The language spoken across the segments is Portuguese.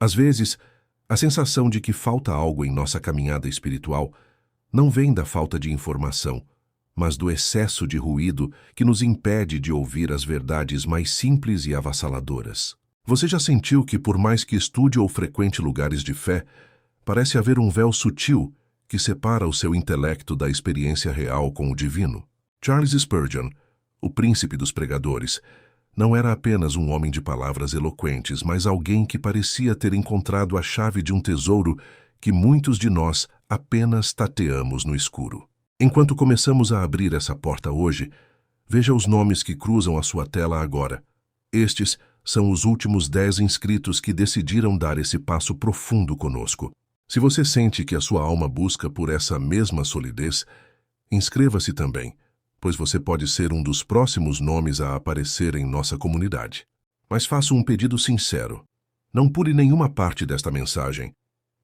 Às vezes, a sensação de que falta algo em nossa caminhada espiritual não vem da falta de informação, mas do excesso de ruído que nos impede de ouvir as verdades mais simples e avassaladoras. Você já sentiu que, por mais que estude ou frequente lugares de fé, parece haver um véu sutil que separa o seu intelecto da experiência real com o divino? Charles Spurgeon, o príncipe dos pregadores, não era apenas um homem de palavras eloquentes, mas alguém que parecia ter encontrado a chave de um tesouro que muitos de nós apenas tateamos no escuro. Enquanto começamos a abrir essa porta hoje, veja os nomes que cruzam a sua tela agora. Estes são os últimos 10 inscritos que decidiram dar esse passo profundo conosco. Se você sente que a sua alma busca por essa mesma solidez, inscreva-se também, pois você pode ser um dos próximos nomes a aparecer em nossa comunidade. Mas faço um pedido sincero. Não pule nenhuma parte desta mensagem,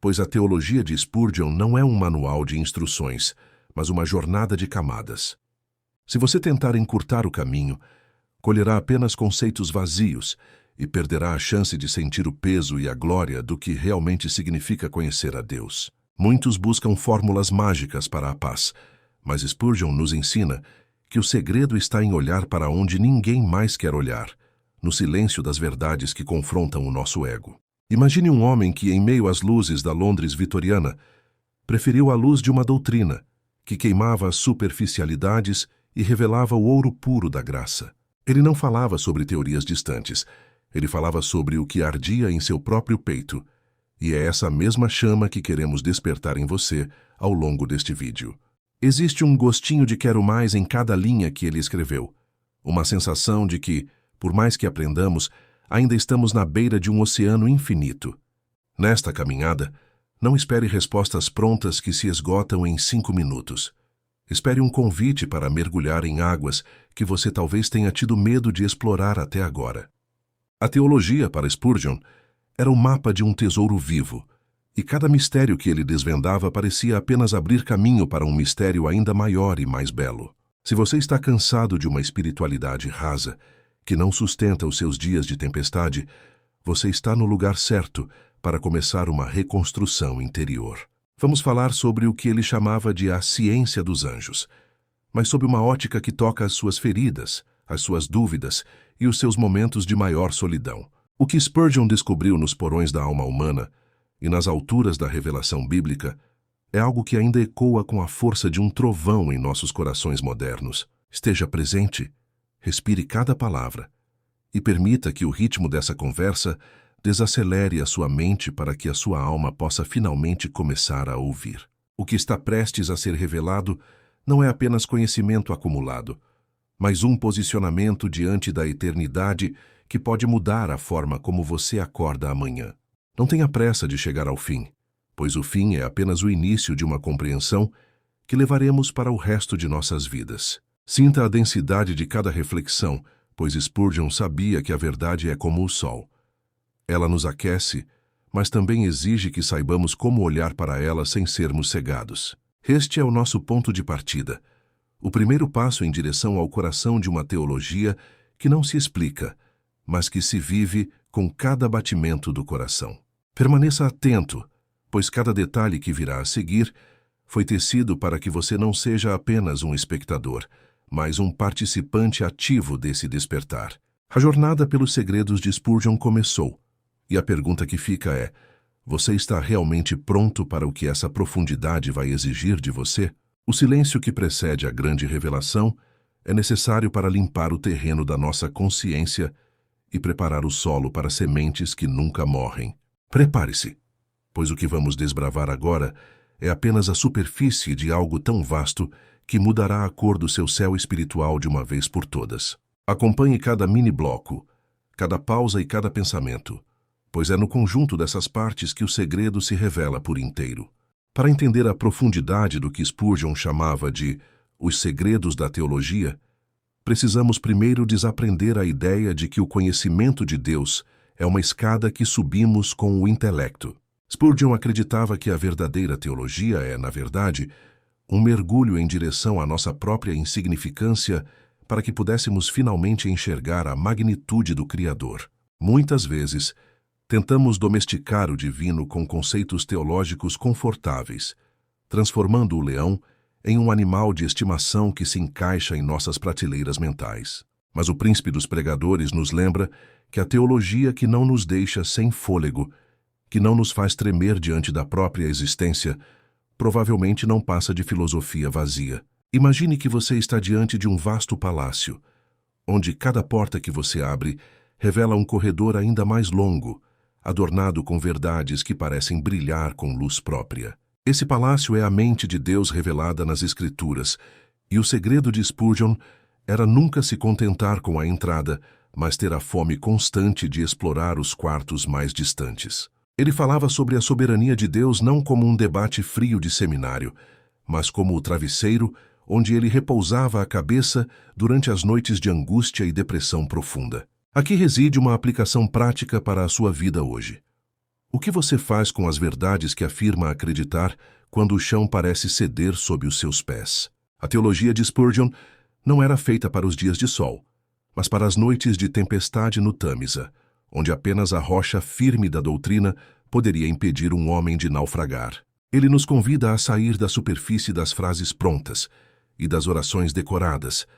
pois a teologia de Spurgeon não é um manual de instruções, mas uma jornada de camadas. Se você tentar encurtar o caminho, colherá apenas conceitos vazios e perderá a chance de sentir o peso e a glória do que realmente significa conhecer a Deus. Muitos buscam fórmulas mágicas para a paz, mas Spurgeon nos ensina que o segredo está em olhar para onde ninguém mais quer olhar, no silêncio das verdades que confrontam o nosso ego. Imagine um homem que, em meio às luzes da Londres vitoriana, preferiu a luz de uma doutrina que queimava as superficialidades e revelava o ouro puro da graça. Ele não falava sobre teorias distantes, ele falava sobre o que ardia em seu próprio peito, e é essa mesma chama que queremos despertar em você ao longo deste vídeo. Existe um gostinho de quero mais em cada linha que ele escreveu, uma sensação de que, por mais que aprendamos, ainda estamos na beira de um oceano infinito. Nesta caminhada, não espere respostas prontas que se esgotam em 5 minutos. Espere um convite para mergulhar em águas que você talvez tenha tido medo de explorar até agora. A teologia, para Spurgeon, era o mapa de um tesouro vivo, e cada mistério que ele desvendava parecia apenas abrir caminho para um mistério ainda maior e mais belo. Se você está cansado de uma espiritualidade rasa, que não sustenta os seus dias de tempestade, você está no lugar certo para começar uma reconstrução interior. Vamos falar sobre o que ele chamava de a ciência dos anjos, mas sob uma ótica que toca as suas feridas, as suas dúvidas e os seus momentos de maior solidão. O que Spurgeon descobriu nos porões da alma humana e nas alturas da revelação bíblica é algo que ainda ecoa com a força de um trovão em nossos corações modernos. Esteja presente, respire cada palavra e permita que o ritmo dessa conversa desacelere a sua mente para que a sua alma possa finalmente começar a ouvir. O que está prestes a ser revelado não é apenas conhecimento acumulado, mas um posicionamento diante da eternidade que pode mudar a forma como você acorda amanhã. Não tenha pressa de chegar ao fim, pois o fim é apenas o início de uma compreensão que levaremos para o resto de nossas vidas. Sinta a densidade de cada reflexão, pois Spurgeon sabia que a verdade é como o sol. Ela nos aquece, mas também exige que saibamos como olhar para ela sem sermos cegados. Este é o nosso ponto de partida, o primeiro passo em direção ao coração de uma teologia que não se explica, mas que se vive com cada batimento do coração. Permaneça atento, pois cada detalhe que virá a seguir foi tecido para que você não seja apenas um espectador, mas um participante ativo desse despertar. A jornada pelos segredos de Spurgeon começou, e a pergunta que fica é: você está realmente pronto para o que essa profundidade vai exigir de você? O silêncio que precede a grande revelação é necessário para limpar o terreno da nossa consciência e preparar o solo para sementes que nunca morrem. Prepare-se, pois o que vamos desbravar agora é apenas a superfície de algo tão vasto que mudará a cor do seu céu espiritual de uma vez por todas. Acompanhe cada mini-bloco, cada pausa e cada pensamento, pois é no conjunto dessas partes que o segredo se revela por inteiro. Para entender a profundidade do que Spurgeon chamava de os segredos da teologia, precisamos primeiro desaprender a ideia de que o conhecimento de Deus é uma escada que subimos com o intelecto. Spurgeon acreditava que a verdadeira teologia é, na verdade, um mergulho em direção à nossa própria insignificância para que pudéssemos finalmente enxergar a magnitude do Criador. Muitas vezes, Tentamos domesticar o divino com conceitos teológicos confortáveis, transformando o leão em um animal de estimação que se encaixa em nossas prateleiras mentais. Mas o príncipe dos pregadores nos lembra que a teologia que não nos deixa sem fôlego, que não nos faz tremer diante da própria existência, provavelmente não passa de filosofia vazia. Imagine que você está diante de um vasto palácio, onde cada porta que você abre revela um corredor ainda mais longo, adornado com verdades que parecem brilhar com luz própria. Esse palácio é a mente de Deus revelada nas Escrituras, e o segredo de Spurgeon era nunca se contentar com a entrada, mas ter a fome constante de explorar os quartos mais distantes. Ele falava sobre a soberania de Deus não como um debate frio de seminário, mas como o travesseiro onde ele repousava a cabeça durante as noites de angústia e depressão profunda. Aqui reside uma aplicação prática para a sua vida hoje. O que você faz com as verdades que afirma acreditar quando o chão parece ceder sob os seus pés? A teologia de Spurgeon não era feita para os dias de sol, mas para as noites de tempestade no Tâmisa, onde apenas a rocha firme da doutrina poderia impedir um homem de naufragar. Ele nos convida a sair da superfície das frases prontas e das orações decoradas,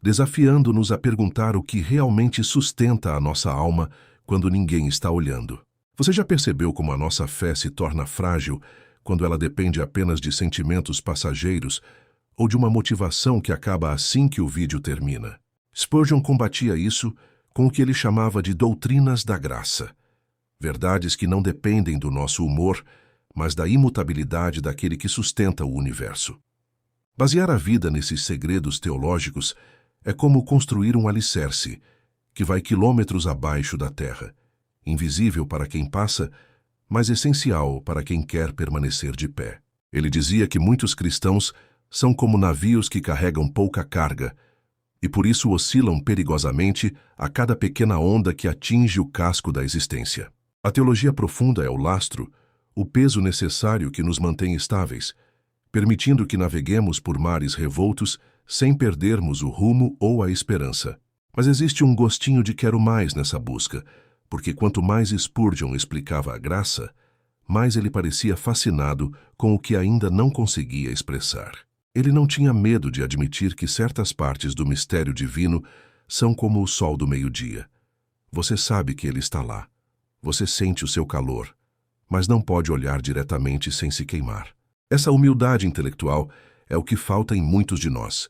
desafiando-nos a perguntar o que realmente sustenta a nossa alma quando ninguém está olhando. Você já percebeu como a nossa fé se torna frágil quando ela depende apenas de sentimentos passageiros ou de uma motivação que acaba assim que o vídeo termina? Spurgeon combatia isso com o que ele chamava de doutrinas da graça, verdades que não dependem do nosso humor, mas da imutabilidade daquele que sustenta o universo. Basear a vida nesses segredos teológicos é como construir um alicerce que vai quilômetros abaixo da terra, invisível para quem passa, mas essencial para quem quer permanecer de pé. Ele dizia que muitos cristãos são como navios que carregam pouca carga e por isso oscilam perigosamente a cada pequena onda que atinge o casco da existência. A teologia profunda é o lastro, o peso necessário que nos mantém estáveis, permitindo que naveguemos por mares revoltos sem perdermos o rumo ou a esperança. Mas existe um gostinho de quero mais nessa busca, porque quanto mais Spurgeon explicava a graça, mais ele parecia fascinado com o que ainda não conseguia expressar. Ele não tinha medo de admitir que certas partes do mistério divino são como o sol do meio-dia. Você sabe que ele está lá. Você sente o seu calor, mas não pode olhar diretamente sem se queimar. Essa humildade intelectual é o que falta em muitos de nós,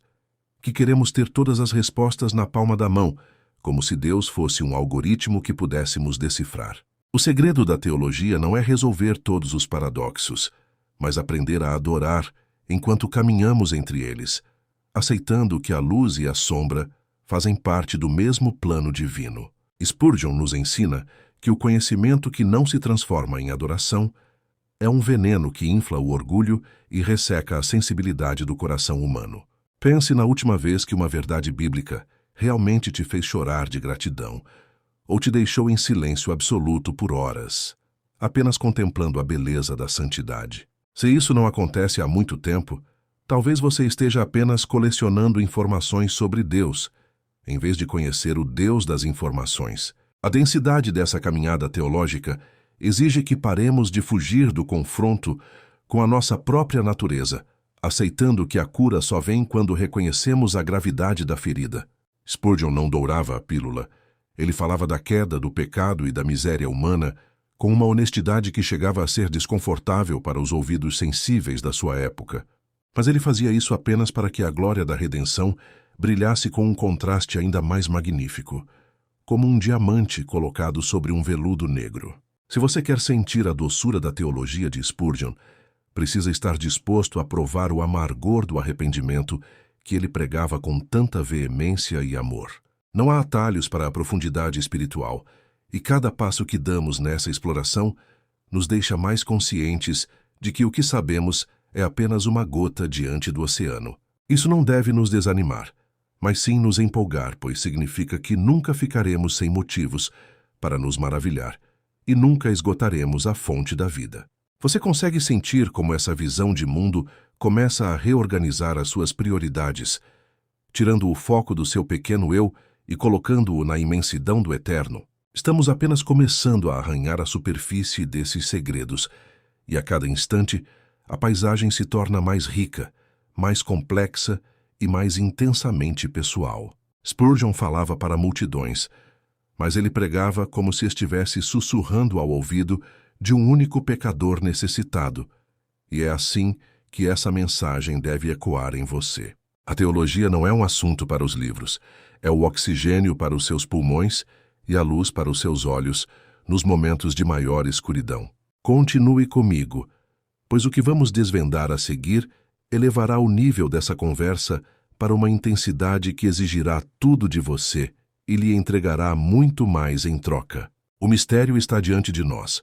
que queremos ter todas as respostas na palma da mão, como se Deus fosse um algoritmo que pudéssemos decifrar. O segredo da teologia não é resolver todos os paradoxos, mas aprender a adorar enquanto caminhamos entre eles, aceitando que a luz e a sombra fazem parte do mesmo plano divino. Spurgeon nos ensina que o conhecimento que não se transforma em adoração é um veneno que infla o orgulho e resseca a sensibilidade do coração humano. Pense na última vez que uma verdade bíblica realmente te fez chorar de gratidão ou te deixou em silêncio absoluto por horas, apenas contemplando a beleza da santidade. Se isso não acontece há muito tempo, talvez você esteja apenas colecionando informações sobre Deus, em vez de conhecer o Deus das informações. A densidade dessa caminhada teológica exige que paremos de fugir do confronto com a nossa própria natureza, aceitando que a cura só vem quando reconhecemos a gravidade da ferida. Spurgeon não dourava a pílula. Ele falava da queda, do pecado e da miséria humana com uma honestidade que chegava a ser desconfortável para os ouvidos sensíveis da sua época. Mas ele fazia isso apenas para que a glória da redenção brilhasse com um contraste ainda mais magnífico, como um diamante colocado sobre um veludo negro. Se você quer sentir a doçura da teologia de Spurgeon, precisa estar disposto a provar o amargor do arrependimento que ele pregava com tanta veemência e amor. Não há atalhos para a profundidade espiritual, e cada passo que damos nessa exploração nos deixa mais conscientes de que o que sabemos é apenas uma gota diante do oceano. Isso não deve nos desanimar, mas sim nos empolgar, pois significa que nunca ficaremos sem motivos para nos maravilhar e nunca esgotaremos a fonte da vida. Você consegue sentir como essa visão de mundo começa a reorganizar as suas prioridades, tirando o foco do seu pequeno eu e colocando-o na imensidão do eterno? Estamos apenas começando a arranhar a superfície desses segredos, e a cada instante a paisagem se torna mais rica, mais complexa e mais intensamente pessoal. Spurgeon falava para multidões, mas ele pregava como se estivesse sussurrando ao ouvido de um único pecador necessitado, e é assim que essa mensagem deve ecoar em você. A teologia não é um assunto para os livros, é o oxigênio para os seus pulmões e a luz para os seus olhos nos momentos de maior escuridão. Continue comigo, pois o que vamos desvendar a seguir elevará o nível dessa conversa para uma intensidade que exigirá tudo de você e lhe entregará muito mais em troca. O mistério está diante de nós,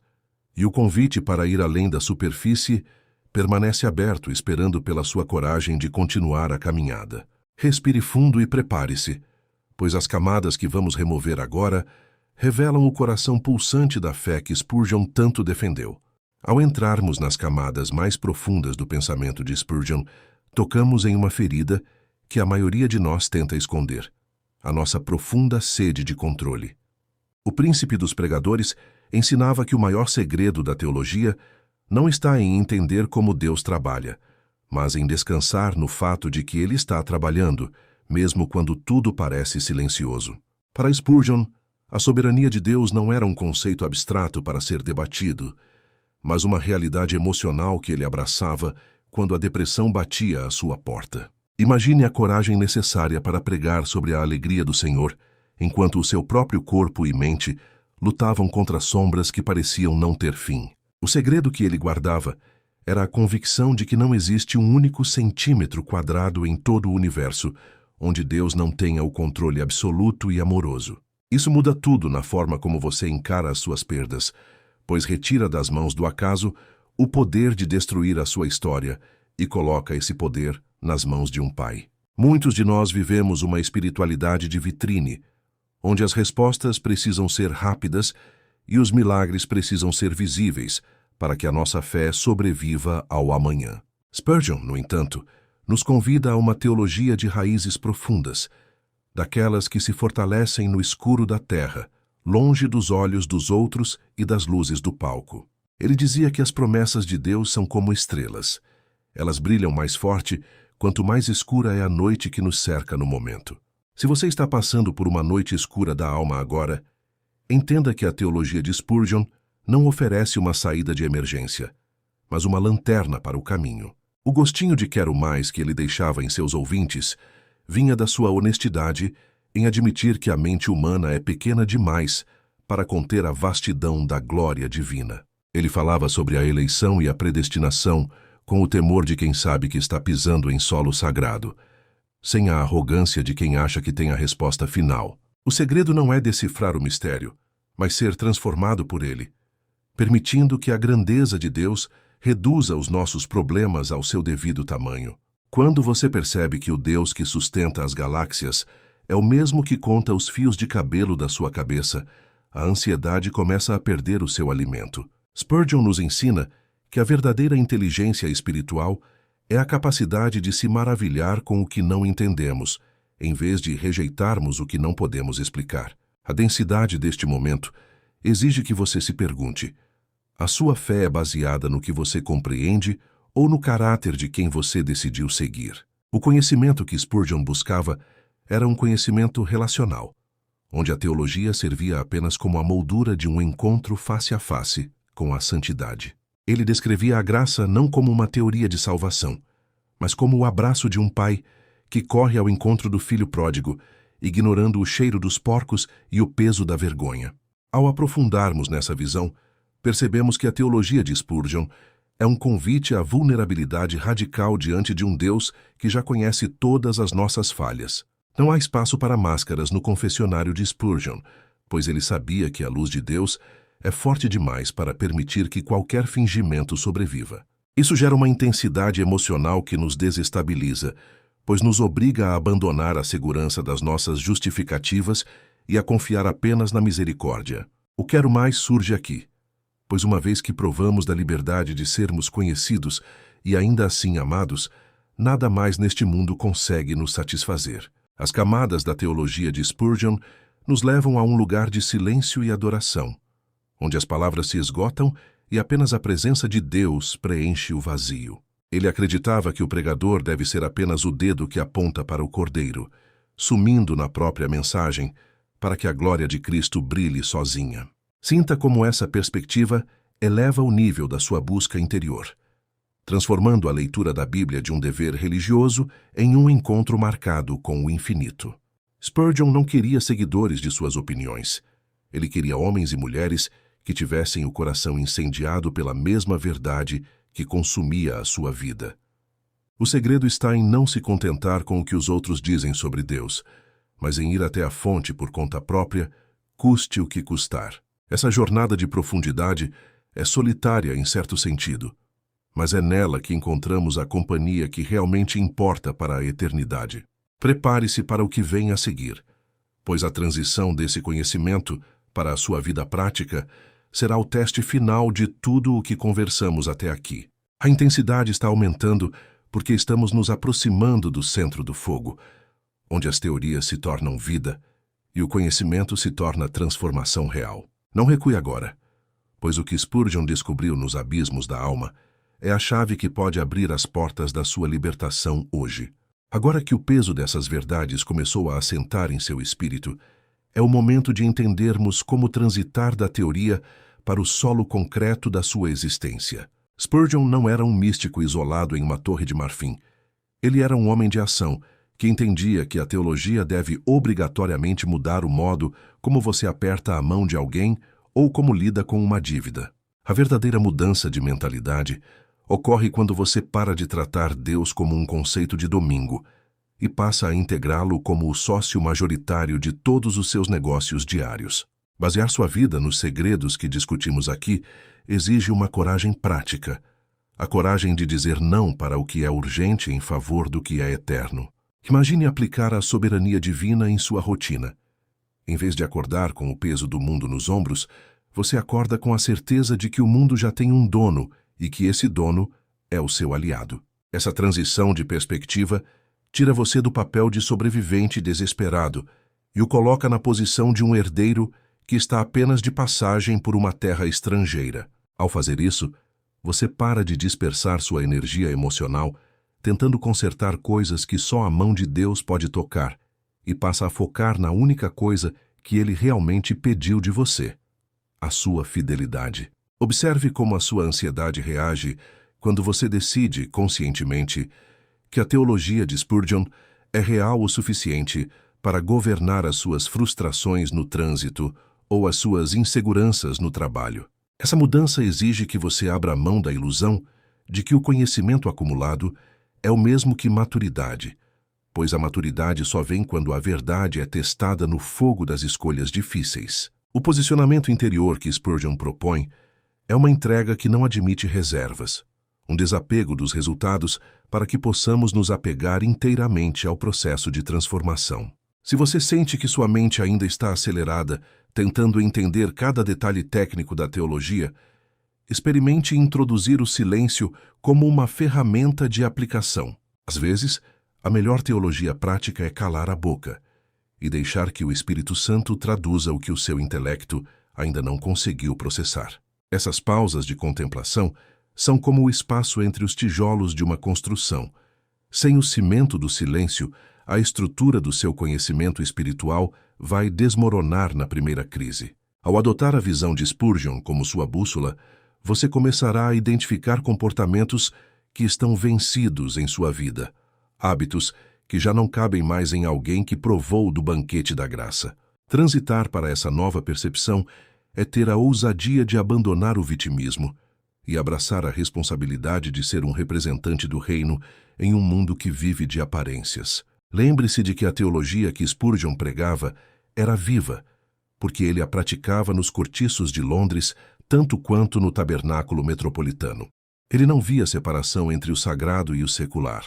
e o convite para ir além da superfície permanece aberto, esperando pela sua coragem de continuar a caminhada. Respire fundo e prepare-se, pois as camadas que vamos remover agora revelam o coração pulsante da fé que Spurgeon tanto defendeu. Ao entrarmos nas camadas mais profundas do pensamento de Spurgeon, tocamos em uma ferida que a maioria de nós tenta esconder: a nossa profunda sede de controle. O príncipe dos pregadores ensinava que o maior segredo da teologia não está em entender como Deus trabalha, mas em descansar no fato de que Ele está trabalhando, mesmo quando tudo parece silencioso. Para Spurgeon, a soberania de Deus não era um conceito abstrato para ser debatido, mas uma realidade emocional que ele abraçava quando a depressão batia à sua porta. Imagine a coragem necessária para pregar sobre a alegria do Senhor, enquanto o seu próprio corpo e mente lutavam contra sombras que pareciam não ter fim. O segredo que ele guardava era a convicção de que não existe um único centímetro quadrado em todo o universo onde Deus não tenha o controle absoluto e amoroso. Isso muda tudo na forma como você encara as suas perdas, pois retira das mãos do acaso o poder de destruir a sua história e coloca esse poder nas mãos de um pai. Muitos de nós vivemos uma espiritualidade de vitrine, onde as respostas precisam ser rápidas e os milagres precisam ser visíveis para que a nossa fé sobreviva ao amanhã. Spurgeon, no entanto, nos convida a uma teologia de raízes profundas, daquelas que se fortalecem no escuro da terra, longe dos olhos dos outros e das luzes do palco. Ele dizia que as promessas de Deus são como estrelas. Elas brilham mais forte quanto mais escura é a noite que nos cerca no momento. Se você está passando por uma noite escura da alma agora, entenda que a teologia de Spurgeon não oferece uma saída de emergência, mas uma lanterna para o caminho. O gostinho de quero mais que ele deixava em seus ouvintes vinha da sua honestidade em admitir que a mente humana é pequena demais para conter a vastidão da glória divina. Ele falava sobre a eleição e a predestinação com o temor de quem sabe que está pisando em solo sagrado, sem a arrogância de quem acha que tem a resposta final. O segredo não é decifrar o mistério, mas ser transformado por ele, permitindo que a grandeza de Deus reduza os nossos problemas ao seu devido tamanho. Quando você percebe que o Deus que sustenta as galáxias é o mesmo que conta os fios de cabelo da sua cabeça, a ansiedade começa a perder o seu alimento. Spurgeon nos ensina que a verdadeira inteligência espiritual é a capacidade de se maravilhar com o que não entendemos, em vez de rejeitarmos o que não podemos explicar. A densidade deste momento exige que você se pergunte: a sua fé é baseada no que você compreende ou no caráter de quem você decidiu seguir? O conhecimento que Spurgeon buscava era um conhecimento relacional, onde a teologia servia apenas como a moldura de um encontro face a face com a santidade. Ele descrevia a graça não como uma teoria de salvação, mas como o abraço de um pai que corre ao encontro do filho pródigo, ignorando o cheiro dos porcos e o peso da vergonha. Ao aprofundarmos nessa visão, percebemos que a teologia de Spurgeon é um convite à vulnerabilidade radical diante de um Deus que já conhece todas as nossas falhas. Não há espaço para máscaras no confessionário de Spurgeon, pois ele sabia que a luz de Deus é forte demais para permitir que qualquer fingimento sobreviva. Isso gera uma intensidade emocional que nos desestabiliza, pois nos obriga a abandonar a segurança das nossas justificativas e a confiar apenas na misericórdia. O quero mais surge aqui, pois uma vez que provamos da liberdade de sermos conhecidos e ainda assim amados, nada mais neste mundo consegue nos satisfazer. As camadas da teologia de Spurgeon nos levam a um lugar de silêncio e adoração, onde as palavras se esgotam e apenas a presença de Deus preenche o vazio. Ele acreditava que o pregador deve ser apenas o dedo que aponta para o Cordeiro, sumindo na própria mensagem, para que a glória de Cristo brilhe sozinha. Sinta como essa perspectiva eleva o nível da sua busca interior, transformando a leitura da Bíblia de um dever religioso em um encontro marcado com o infinito. Spurgeon não queria seguidores de suas opiniões. Ele queria homens e mulheres que tivessem o coração incendiado pela mesma verdade que consumia a sua vida. O segredo está em não se contentar com o que os outros dizem sobre Deus, mas em ir até a fonte por conta própria, custe o que custar. Essa jornada de profundidade é solitária em certo sentido, mas é nela que encontramos a companhia que realmente importa para a eternidade. Prepare-se para o que vem a seguir, pois a transição desse conhecimento para a sua vida prática será o teste final de tudo o que conversamos até aqui. A intensidade está aumentando porque estamos nos aproximando do centro do fogo, onde as teorias se tornam vida e o conhecimento se torna transformação real. Não recue agora, pois o que Spurgeon descobriu nos abismos da alma é a chave que pode abrir as portas da sua libertação hoje. Agora que o peso dessas verdades começou a assentar em seu espírito, é o momento de entendermos como transitar da teoria para o solo concreto da sua existência. Spurgeon não era um místico isolado em uma torre de marfim. Ele era um homem de ação, que entendia que a teologia deve obrigatoriamente mudar o modo como você aperta a mão de alguém ou como lida com uma dívida. A verdadeira mudança de mentalidade ocorre quando você para de tratar Deus como um conceito de domingo e passa a integrá-lo como o sócio majoritário de todos os seus negócios diários. Basear sua vida nos segredos que discutimos aqui exige uma coragem prática, a coragem de dizer não para o que é urgente em favor do que é eterno. Imagine aplicar a soberania divina em sua rotina. Em vez de acordar com o peso do mundo nos ombros, você acorda com a certeza de que o mundo já tem um dono e que esse dono é o seu aliado. Essa transição de perspectiva tira você do papel de sobrevivente desesperado e o coloca na posição de um herdeiro que está apenas de passagem por uma terra estrangeira. Ao fazer isso, você para de dispersar sua energia emocional tentando consertar coisas que só a mão de Deus pode tocar e passa a focar na única coisa que Ele realmente pediu de você: a sua fidelidade. Observe como a sua ansiedade reage quando você decide, conscientemente, que a teologia de Spurgeon é real o suficiente para governar as suas frustrações no trânsito ou as suas inseguranças no trabalho. Essa mudança exige que você abra mão da ilusão de que o conhecimento acumulado é o mesmo que maturidade, pois a maturidade só vem quando a verdade é testada no fogo das escolhas difíceis. O posicionamento interior que Spurgeon propõe é uma entrega que não admite reservas, um desapego dos resultados para que possamos nos apegar inteiramente ao processo de transformação. Se você sente que sua mente ainda está acelerada, tentando entender cada detalhe técnico da teologia, experimente introduzir o silêncio como uma ferramenta de aplicação. Às vezes, a melhor teologia prática é calar a boca e deixar que o Espírito Santo traduza o que o seu intelecto ainda não conseguiu processar. Essas pausas de contemplação são como o espaço entre os tijolos de uma construção. Sem o cimento do silêncio, a estrutura do seu conhecimento espiritual vai desmoronar na primeira crise. Ao adotar a visão de Spurgeon como sua bússola, você começará a identificar comportamentos que estão vencidos em sua vida, hábitos que já não cabem mais em alguém que provou do banquete da graça. Transitar para essa nova percepção é ter a ousadia de abandonar o vitimismo e abraçar a responsabilidade de ser um representante do reino em um mundo que vive de aparências. Lembre-se de que a teologia que Spurgeon pregava era viva, porque ele a praticava nos cortiços de Londres tanto quanto no tabernáculo metropolitano. Ele não via separação entre o sagrado e o secular.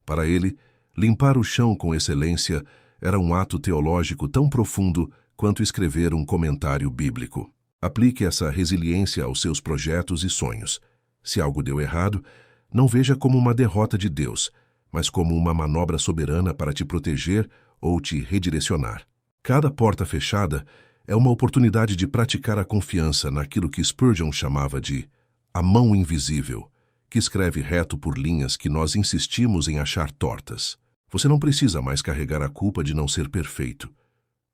Para ele, limpar o chão com excelência era um ato teológico tão profundo quanto escrever um comentário bíblico. Aplique essa resiliência aos seus projetos e sonhos. Se algo deu errado, não veja como uma derrota de Deus, mas como uma manobra soberana para te proteger ou te redirecionar. Cada porta fechada é uma oportunidade de praticar a confiança naquilo que Spurgeon chamava de a mão invisível, que escreve reto por linhas que nós insistimos em achar tortas. Você não precisa mais carregar a culpa de não ser perfeito,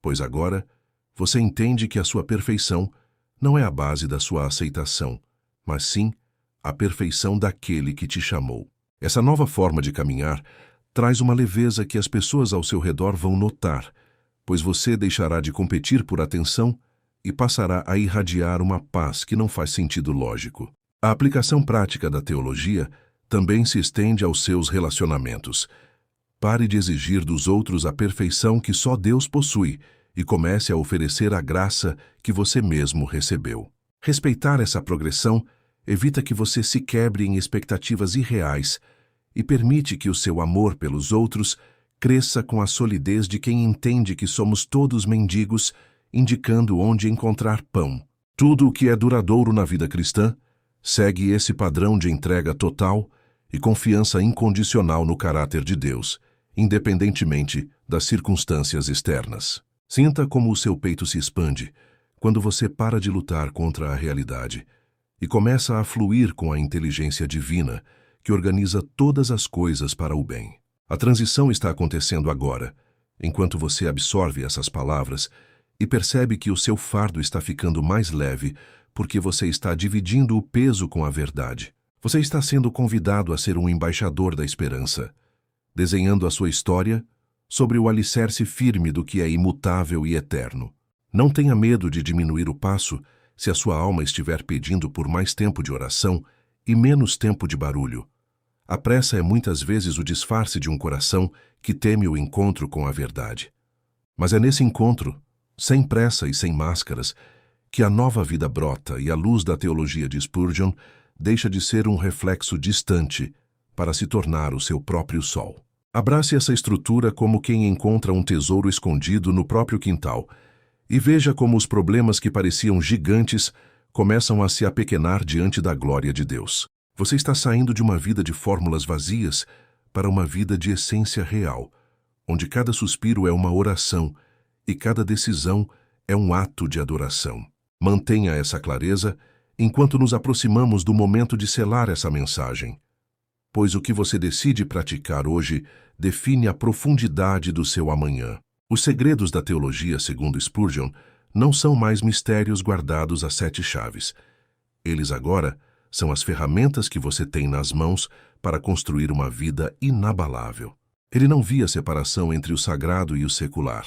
pois agora você entende que a sua perfeição não é a base da sua aceitação, mas sim a perfeição daquele que te chamou. Essa nova forma de caminhar traz uma leveza que as pessoas ao seu redor vão notar, pois você deixará de competir por atenção e passará a irradiar uma paz que não faz sentido lógico. A aplicação prática da teologia também se estende aos seus relacionamentos. Pare de exigir dos outros a perfeição que só Deus possui e comece a oferecer a graça que você mesmo recebeu. Respeitar essa progressão evita que você se quebre em expectativas irreais e permite que o seu amor pelos outros cresça com a solidez de quem entende que somos todos mendigos, indicando onde encontrar pão. Tudo o que é duradouro na vida cristã segue esse padrão de entrega total e confiança incondicional no caráter de Deus, independentemente das circunstâncias externas. Sinta como o seu peito se expande quando você para de lutar contra a realidade e começa a fluir com a inteligência divina que organiza todas as coisas para o bem. A transição está acontecendo agora, enquanto você absorve essas palavras e percebe que o seu fardo está ficando mais leve porque você está dividindo o peso com a verdade. Você está sendo convidado a ser um embaixador da esperança, desenhando a sua história sobre o alicerce firme do que é imutável e eterno. Não tenha medo de diminuir o passo se a sua alma estiver pedindo por mais tempo de oração e menos tempo de barulho. A pressa é muitas vezes o disfarce de um coração que teme o encontro com a verdade. Mas é nesse encontro, sem pressa e sem máscaras, que a nova vida brota e a luz da teologia de Spurgeon deixa de ser um reflexo distante para se tornar o seu próprio sol. Abrace essa estrutura como quem encontra um tesouro escondido no próprio quintal e veja como os problemas que pareciam gigantes começam a se apequenar diante da glória de Deus. Você está saindo de uma vida de fórmulas vazias para uma vida de essência real, onde cada suspiro é uma oração e cada decisão é um ato de adoração. Mantenha essa clareza enquanto nos aproximamos do momento de selar essa mensagem, pois o que você decide praticar hoje define a profundidade do seu amanhã. Os segredos da teologia, segundo Spurgeon, não são mais mistérios guardados a 7 chaves. Eles agora são as ferramentas que você tem nas mãos para construir uma vida inabalável. Ele não via separação entre o sagrado e o secular.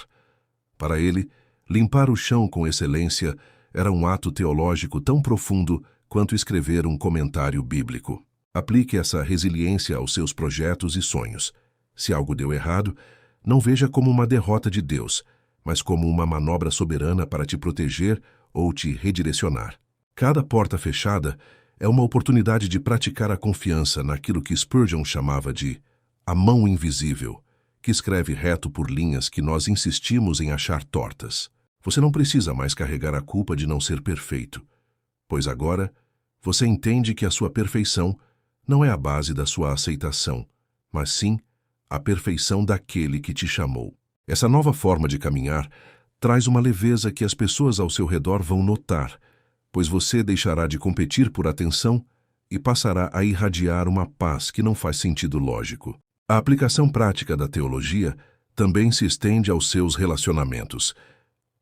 Para ele, limpar o chão com excelência era um ato teológico tão profundo quanto escrever um comentário bíblico. Aplique essa resiliência aos seus projetos e sonhos. Se algo deu errado, não veja como uma derrota de Deus, mas como uma manobra soberana para te proteger ou te redirecionar. Cada porta fechada é uma oportunidade de praticar a confiança naquilo que Spurgeon chamava de a mão invisível, que escreve reto por linhas que nós insistimos em achar tortas. Você não precisa mais carregar a culpa de não ser perfeito, pois agora você entende que a sua perfeição não é a base da sua aceitação, mas sim a perfeição daquele que te chamou. Essa nova forma de caminhar traz uma leveza que as pessoas ao seu redor vão notar, pois você deixará de competir por atenção e passará a irradiar uma paz que não faz sentido lógico. A aplicação prática da teologia também se estende aos seus relacionamentos.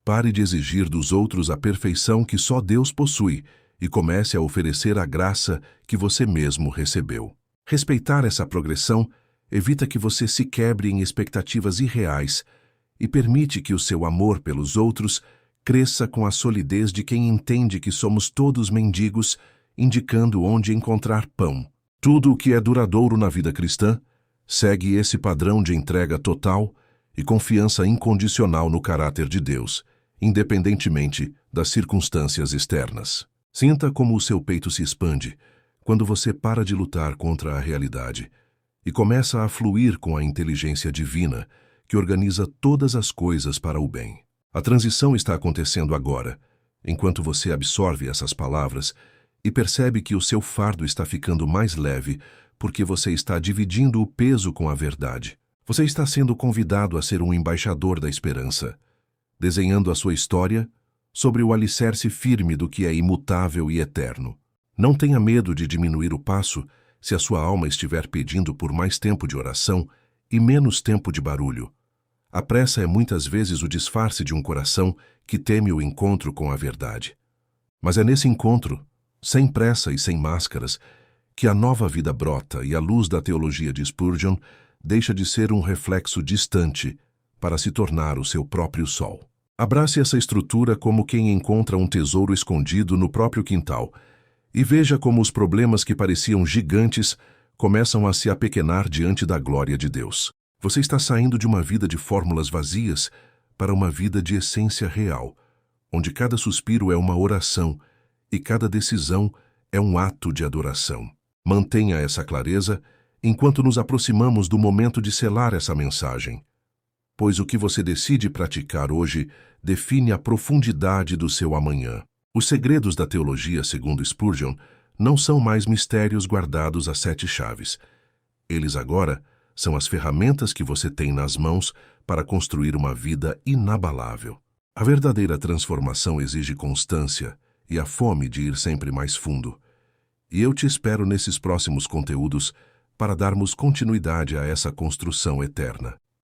Pare de exigir dos outros a perfeição que só Deus possui e comece a oferecer a graça que você mesmo recebeu. Respeitar essa progressão evita que você se quebre em expectativas irreais e permite que o seu amor pelos outros cresça com a solidez de quem entende que somos todos mendigos, indicando onde encontrar pão. Tudo o que é duradouro na vida cristã segue esse padrão de entrega total e confiança incondicional no caráter de Deus, independentemente das circunstâncias externas. Sinta como o seu peito se expande quando você para de lutar contra a realidade e começa a fluir com a inteligência divina que organiza todas as coisas para o bem. A transição está acontecendo agora, enquanto você absorve essas palavras e percebe que o seu fardo está ficando mais leve porque você está dividindo o peso com a verdade. Você está sendo convidado a ser um embaixador da esperança, desenhando a sua história sobre o alicerce firme do que é imutável e eterno. Não tenha medo de diminuir o passo se a sua alma estiver pedindo por mais tempo de oração e menos tempo de barulho. A pressa é muitas vezes o disfarce de um coração que teme o encontro com a verdade. Mas é nesse encontro, sem pressa e sem máscaras, que a nova vida brota e a luz da teologia de Spurgeon deixa de ser um reflexo distante para se tornar o seu próprio sol. Abrace essa estrutura como quem encontra um tesouro escondido no próprio quintal e veja como os problemas que pareciam gigantes começam a se apequenar diante da glória de Deus. Você está saindo de uma vida de fórmulas vazias para uma vida de essência real, onde cada suspiro é uma oração e cada decisão é um ato de adoração. Mantenha essa clareza enquanto nos aproximamos do momento de selar essa mensagem, pois o que você decide praticar hoje define a profundidade do seu amanhã. Os segredos da teologia, segundo Spurgeon, não são mais mistérios guardados a 7 chaves. Eles agora são as ferramentas que você tem nas mãos para construir uma vida inabalável. A verdadeira transformação exige constância e a fome de ir sempre mais fundo. E eu te espero nesses próximos conteúdos para darmos continuidade a essa construção eterna.